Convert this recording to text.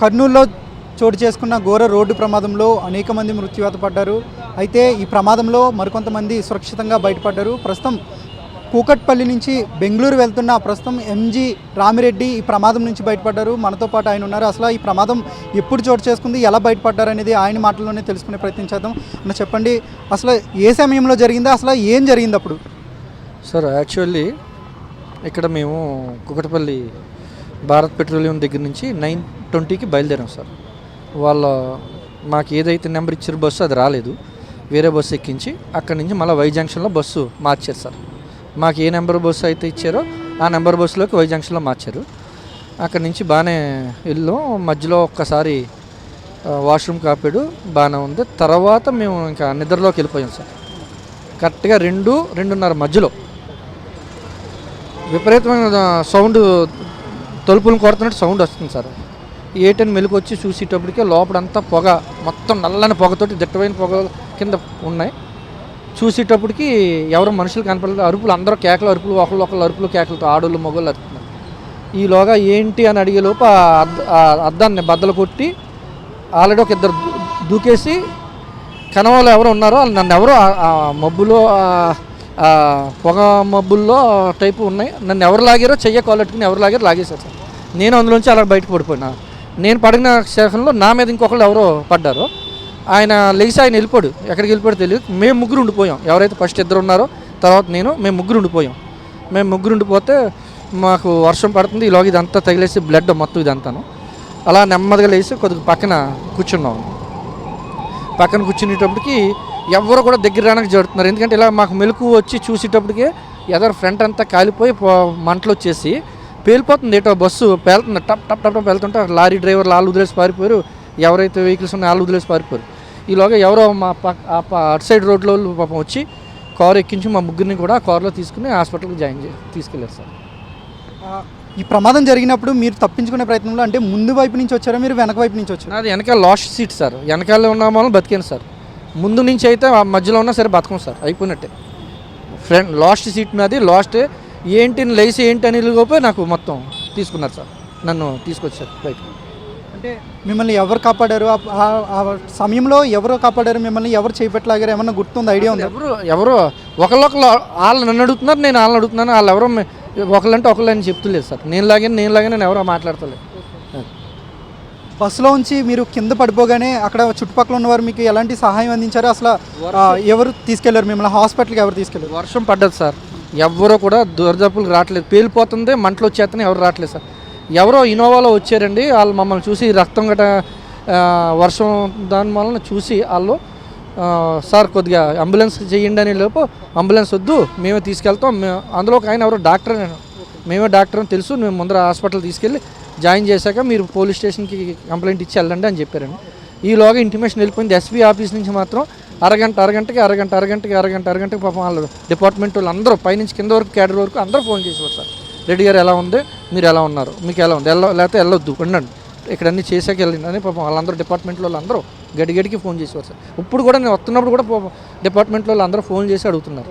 కర్నూలులో చోటు చేసుకున్న ఘోర రోడ్డు ప్రమాదంలో అనేక మంది మృత్యువాత పడ్డారు. అయితే ఈ ప్రమాదంలో మరికొంతమంది సురక్షితంగా బయటపడ్డారు. ప్రస్తుతం కూకట్పల్లి నుంచి బెంగళూరు వెళ్తున్న ప్రస్తుతం ఎంజీ రామిరెడ్డి ఈ ప్రమాదం నుంచి బయటపడ్డారు. మనతో పాటు ఆయన ఉన్నారు. అసలు ఈ ప్రమాదం ఎప్పుడు చోటు చేసుకుంది, ఎలా బయటపడ్డారు అనేది ఆయన మాటల్లోనే తెలుసుకునే ప్రయత్నం చేద్దాం. అన్న చెప్పండి, అసలు ఏ సమయంలో జరిగింది, అసలు ఏం జరిగింది అప్పుడు? సార్ యాక్చువల్లీ ఇక్కడ మేము కూకట్పల్లి భారత్ పెట్రోలియం దగ్గర నుంచి 9:20కి బయలుదేరాం సార్. వాళ్ళ మాకు ఏదైతే నెంబర్ ఇచ్చారో బస్సు అది రాలేదు, వేరే బస్సు ఎక్కించి అక్కడి నుంచి మళ్ళీ వై జంక్షన్లో బస్సు మార్చారు సార్. మాకు ఏ నెంబర్ బస్సు అయితే ఇచ్చారో ఆ నెంబర్ బస్సులోకి వై జంక్షన్లో మార్చారు. అక్కడి నుంచి బాగానే వెళ్ళాం. మధ్యలో ఒక్కసారి వాష్రూమ్ కాపాడు, బాగానే ఉంది. తర్వాత మేము ఇంకా నిద్రలోకి వెళ్ళిపోయాం సార్. కరెక్ట్గా 2-2:30 మధ్యలో విపరీతమైన సౌండ్, తలుపులను కొడుతున్నట్టు సౌండ్ వస్తుంది సార్. ఏటని మెలకు వచ్చి చూసేటప్పటికే లోపలంతా పొగ, మొత్తం నల్లని పొగతోటి దిట్టమైన పొగ కింద ఉన్నాయి. చూసేటప్పటికి ఎవరు మనుషులు కనపడలేదు. అరుపులు, అందరూ కేకలు, అరుపులు, ఒకళ్ళు అరుపులు కేకలతో ఆడోళ్ళు మగోళ్ళు అరుపుతున్నారు. ఈలోగా ఏంటి అని అడిగేలోపు అద్దాన్ని బద్దలు కొట్టి ఆల్రెడీ ఒక ఇద్దరు దూకేసి కనవాళ్ళు ఎవరు ఉన్నారో వాళ్ళు నన్ను ఎవరో ఆ మబ్బులో పొగ మబ్బుల్లో టైపు ఉన్నాయి, నన్ను ఎవరు లాగారో చెయ్య కాలెట్టుకుని ఎవరు లాగేశారు సార్. నేను అందులోంచి అలా బయట పడిపోయినా. నేను పడిన సెకండ్లో నా మీద ఇంకొకళ్ళు ఎవరో పడ్డారు. ఆయన లేచి ఆయన వెళ్ళిపోడు, ఎక్కడికి వెళ్ళిపోయాడో తెలియదు. మేము ముగ్గురు ఉండిపోయాం. ఎవరైతే ఫస్ట్ ఇద్దరు ఉన్నారో తర్వాత మేము ముగ్గురు ఉండిపోయాం. మేము ముగ్గురు ఉండిపోతే మాకు వర్షం పడుతుంది. ఈలోగా ఇదంతా తగిలేసి బ్లడ్ మొత్తం ఇదంతాను. అలా నెమ్మదిగా లేచి కొద్దిగా పక్కన కూర్చున్నాం. పక్కన కూర్చునేటప్పటికి ఎవరు కూడా దగ్గర రానికి జరుగుతున్నారు. ఎందుకంటే ఇలా మాకు మెలకు వచ్చి చూసేటప్పటికే ఎదరు ఫ్రంట్ అంతా కాలిపోయి మంటలు వచ్చేసి పేలిపోతుంది. ఏటో బస్సు పేలుతుంది, టప్ టప్ టప్ టప్ వెళ్తుంటే లారీ డ్రైవర్లు వాళ్ళు వదిలేసి పారిపోయారు. ఎవరైతే వెహికల్స్ ఉన్నాయో వాళ్ళు వదిలేసి పారిపోయారు. ఈలోగా ఎవరో మా అటు సైడ్ రోడ్లో పాపం వచ్చి కారు ఎక్కించి మా ముగ్గురిని కూడా కారులో తీసుకుని హాస్పిటల్కి తీసుకెళ్ళారు సార్. ఈ ప్రమాదం జరిగినప్పుడు మీరు తప్పించుకునే ప్రయత్నంలో అంటే ముందు వైపు నుంచి వచ్చారా, మీరు వెనక వైపు నుంచి వచ్చారా? అది వెనకాల లాస్ట్ సీట్ సార్. వెనకాల ఉన్న వాళ్ళని బతికాను సార్. ముందు నుంచి అయితే ఆ మధ్యలో ఉన్నా సరే బతకం సార్, అయిపోయినట్టే. ఫ్రంట్ లాస్ట్ సీట్ మీద లాస్ట్ ఏంటి లేసి ఏంటి అని లోపే నాకు మొత్తం తీసుకున్నారు సార్. నన్ను తీసుకొచ్చారు బయటకు. అంటే మిమ్మల్ని ఎవరు కాపాడారు ఆ సమయంలో? ఎవరు కాపాడారు మిమ్మల్ని? ఎవరు చేపట్టలాగారు? ఏమన్నా గుర్తుంది, ఐడియా ఉంది? ఎవరో ఒకళ్ళు వాళ్ళు నన్ను అడుగుతున్నారు, నేను వాళ్ళని అడుగుతున్నాను. వాళ్ళు ఎవరో ఒకళ్ళంటే ఒకళ్ళు అని చెప్తులేదు సార్. నేను లాగానే ఎవరో మాట్లాడతలేదు. బస్సులో ఉంచి మీరు కింద పడిపోగానే అక్కడ చుట్టుపక్కల ఉన్నవారు మీకు ఎలాంటి సహాయం అందించారు? అసలు ఎవరు తీసుకెళ్లారు మిమ్మల్ని? హాస్పిటల్కి ఎవరు తీసుకెళ్లారు? వర్షం పడ్డది సార్. ఎవరో కూడా దూరదప్పులు రావట్లేదు, పేలిపోతుంది, మంటలు వచ్చేస్తేనే ఎవరు రావట్లేదు సార్. ఎవరో ఇన్నోవాలో వచ్చారండి. వాళ్ళు మమ్మల్ని చూసి రక్తం గట వర్షం దాని వలన చూసి వాళ్ళు సార్ కొద్దిగా అంబులెన్స్ చేయండి అని లోపు అంబులెన్స్ వద్దు మేమే తీసుకెళ్తాం. అందులో ఒక ఆయన ఎవరో డాక్టర్, మేమే డాక్టర్ అని తెలుసు, మేము ముందర హాస్పిటల్ తీసుకెళ్ళి జాయిన్ చేశాక మీరు పోలీస్ స్టేషన్కి కంప్లైంట్ ఇచ్చి వెళ్ళండి అని చెప్పారండి. ఈలోగా ఇంటిమేషన్ వెళ్ళిపోయింది. ఎస్పీ ఆఫీస్ నుంచి మాత్రం అరగంటకి పాపం వాళ్ళు డిపార్ట్మెంట్ వాళ్ళు అందరూ పైనుంచి కింద వరకు క్యాడర్ వరకు అందరూ ఫోన్ చేసేవారు సార్. రెడ్డి గారు ఎలా ఉంది, మీరు ఎలా ఉన్నారు, మీకు ఎలా ఉంది, లేకపోతే వెళ్ళొద్దు ఉండండి, ఇక్కడ అన్నీ చేసాక వెళ్ళండి అని పాపం వాళ్ళందరూ డిపార్ట్మెంట్లో వాళ్ళు అందరూ గడికి ఫోన్ చేసేవారు సార్. ఇప్పుడు కూడా నేను వస్తున్నప్పుడు కూడా డిపార్ట్మెంట్లో వాళ్ళు అందరూ ఫోన్ చేసి అడుగుతున్నారు.